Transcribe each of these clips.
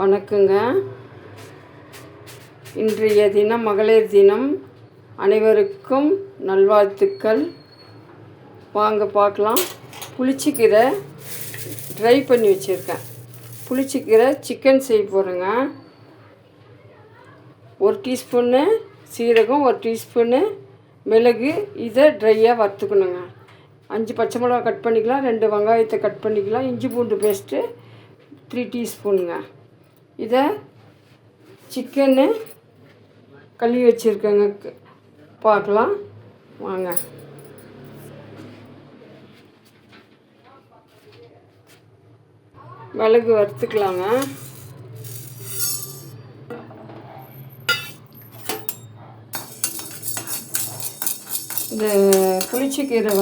வணக்கங்க. இன்றைய தினம் மகளிர் தினம். அனைவருக்கும் நல்வாழ்த்துக்கள். வாங்க பார்க்கலாம். புளிச்சக்கீரை ட்ரை பண்ணி வச்சுருக்கேன். புளிச்சக்கீரை சிக்கன் செய்ய போகிறேங்க. 1 டீஸ்பூன்னு சீரகம், 1 டீஸ்பூன்னு மிளகு. இதை ட்ரையாக வறுத்துக்கணுங்க. 5 பச்சை மிளகா கட் பண்ணிக்கலாம், 2 வெங்காயத்தை கட் பண்ணிக்கலாம், இஞ்சி பூண்டு பேஸ்ட்டு 3 டீஸ்பூனுங்க. இதை சிக்கன்னு கழுவி வச்சுருக்கேங்க. பார்க்கலாம் வாங்க. மிளகு வறுத்துக்கலாங்க. இந்த புளிச்சக்கீரை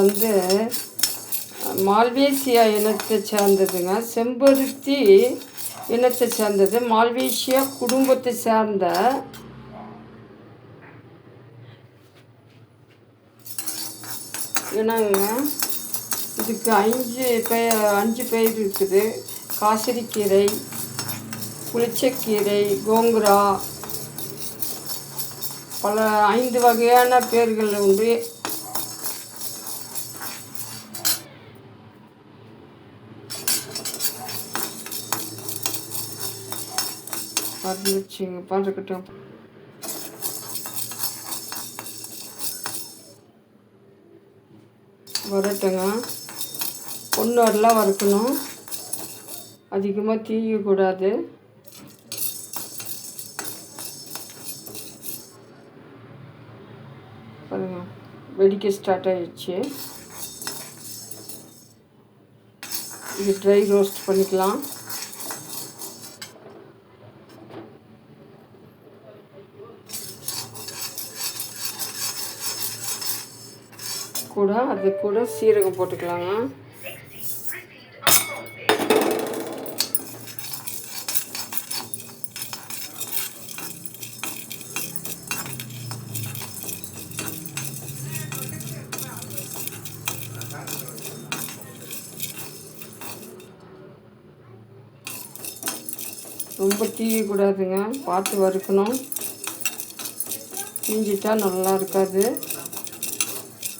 மால்வேசியா இனத்தை சேர்ந்ததுங்க. செம்பருத்தி இனத்தை சேர்ந்தது. மால்வேசியா குடும்பத்தை சேர்ந்த இனங்க. இதுக்கு 5 பெயர் இருக்குது. காசிரிக்கீரை, புளிச்சக்கீரை, கோங்குரா, பல 5 வகையான பேர்கள் உண்டு. பறந்துச்சுங்க, பறக்கட்டும். வரட்டுங்க. பொண்ணு வரலாம் வறுக்கணும். அதிகமாக தீயக்கூடாது. பாருங்க, வெடிக்க ஸ்டார்ட் ஆகிடுச்சு. இது ட்ரை ரோஸ்ட் பண்ணிக்கலாம். அது கூட சீரகம் போட்டுக்கலாங்க. ரொம்ப தீயக்கூடாதுங்க, பார்த்து வறுக்கணும். தீஞ்சிட்டா நல்லா இருக்காது.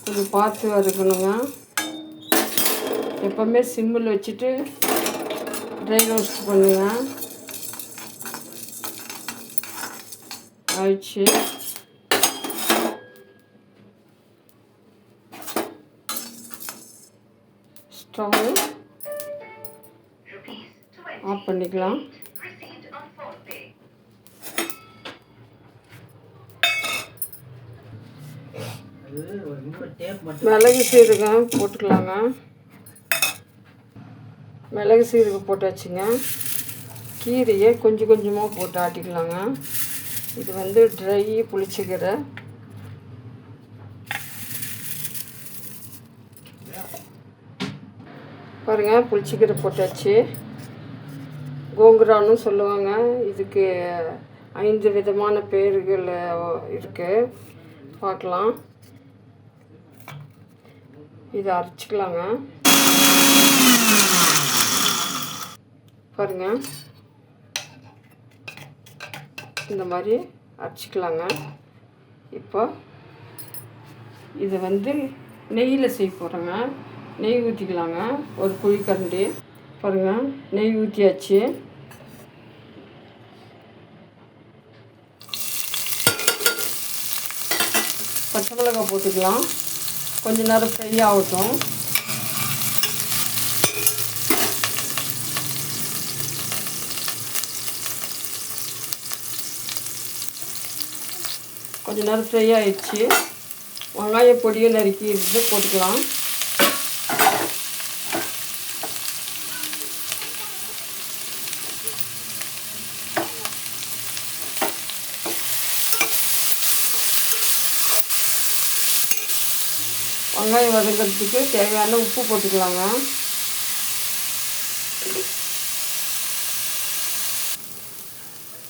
கொஞ்சம் பார்த்து வறுக்கணுங்க. எப்போவுமே சிம்மில் வச்சுட்டு ட்ரை ரோஸ்ட் பண்ணுங்க. ஆயிடுச்சு. ஸ்டவ் ஆஃப் பண்ணிக்கலாம். மிளகு சீரகம் போட்டுக்கலாங்க. மிளகு சீரகம் போட்டாச்சுங்க. கீரையை கொஞ்சம் கொஞ்சமாக போட்டு ஆட்டிக்கலாங்க. இது ட்ரை புளிச்சக்கீரை. பாருங்கள், புளிச்சக்கீரை போட்டாச்சு. கோங்குரான்னு சொல்லுவாங்க. இதுக்கு 5 விதமான பேர்கள் இருக்குது. பார்க்கலாம். இதை அரைச்சிக்கலாங்க. பாருங்க, இந்த மாதிரி அரைச்சிக்கலாங்க. இப்போ இதை நெய்யில் செய்ய போகிறேங்க. நெய் ஊற்றிக்கலாங்க. ஒரு குழிக்கரண்டி. பாருங்கள், நெய் ஊற்றியாச்சு. பச்சை மிளகாய் போட்டுக்கலாம். கொஞ்ச நேரம் ஃப்ரை ஆகட்டும். கொஞ்ச நேரம் ஃப்ரை ஆகிடுச்சு. வெங்காய பொடியை நறுக்கி இருந்து போட்டுக்கலாம். வெங்காயம் வதங்கிறதுக்கு தேவையான உப்பு போட்டுக்கலாங்க.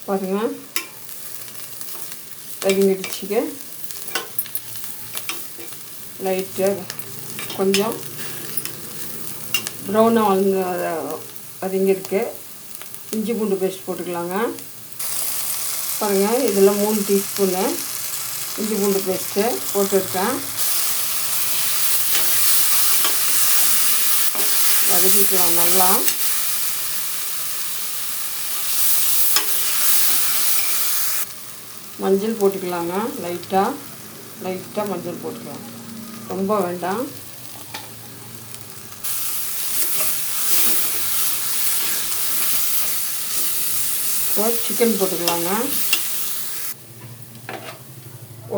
பாருங்கள், வதங்கிடுச்சுங்க. லைட்டாக கொஞ்சம் ப்ரௌனாக வதங்கியிருக்கு. இஞ்சி பூண்டு பேஸ்ட் போட்டுக்கலாங்க. பாருங்கள், இதில் 3 டீஸ்பூனு இஞ்சி பூண்டு பேஸ்ட்டு போட்டுருக்கேன். வதக்கிக்கலாம் நல்லா. மஞ்சள் போட்டுக்கலாங்க. லைட்டாக மஞ்சள் போட்டுக்கலாம், ரொம்ப வேண்டாம். இப்போ சிக்கன் போட்டுக்கலாங்க.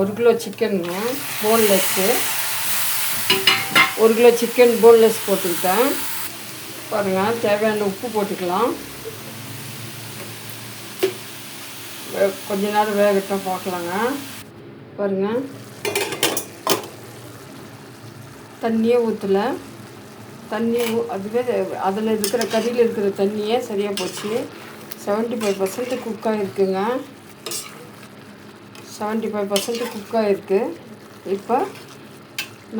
1 கிலோ சிக்கனுங்க, போன்லெஸ்ஸு. 1 கிலோ சிக்கன் போன்லெஸ் போட்டுக்கிட்டேன். பாருங்கள், தேவையான உப்பு போட்டுக்கலாம். கொஞ்ச நேரம் வேகட்டும், பார்க்கலாங்க. பாருங்கள், தண்ணியே ஊற்றலை. அதுவே அதில் இருக்கிற கறியில் இருக்கிற தண்ணியே சரியாக போச்சு. 75% குக் ஆகிருக்குங்க. 75% குக் ஆகிருக்கு. இப்போ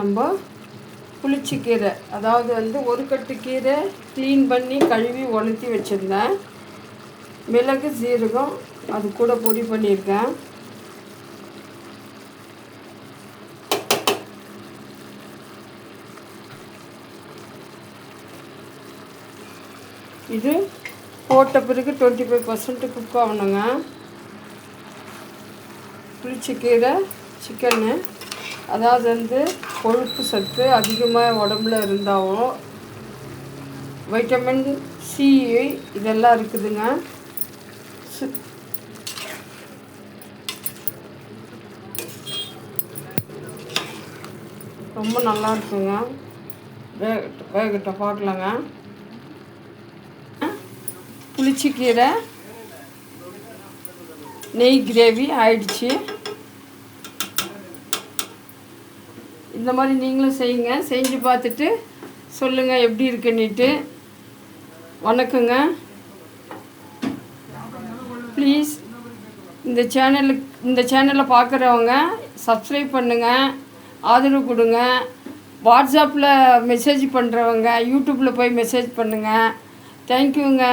நம்ம புளிச்சக்கீரை, அதாவது வந்து 1 கட்டு கீரை க்ளீன் பண்ணி கழுவி உலர்த்தி வச்சுருந்தேன். மிளகு சீரகம் அது கூட பொடி பண்ணியிருக்கேன். இது போட்ட பிறகு 25% குக் ஆகணுங்க. புளிச்சக்கீரை சிக்கன்னு, அதாவது வந்து கொழுப்பு சத்து அதிகமாக உடம்புல இருந்தாலும் வைட்டமின் சி இதெல்லாம் இருக்குதுங்க. ரொம்ப நல்லா இருக்குங்க. வேகட்டும், பார்க்கலாங்க. புளிச்சக்கீரை நெய் கிரேவி ஆயிடுச்சு. இந்த மாதிரி நீங்களும் செய்யுங்க. செஞ்சு பார்த்துட்டு சொல்லுங்கள் எப்படி இருக்குன்னுட்டு. வணக்கங்க. ப்ளீஸ் இந்த சேனலை பார்க்குறவங்க சப்ஸ்கிரைப் பண்ணுங்கள், ஆதரவு கொடுங்க. வாட்ஸ்அப்பில் மெசேஜ் பண்ணுறவங்க யூடியூப்பில் போய் மெசேஜ் பண்ணுங்கள். தேங்க்யூங்க.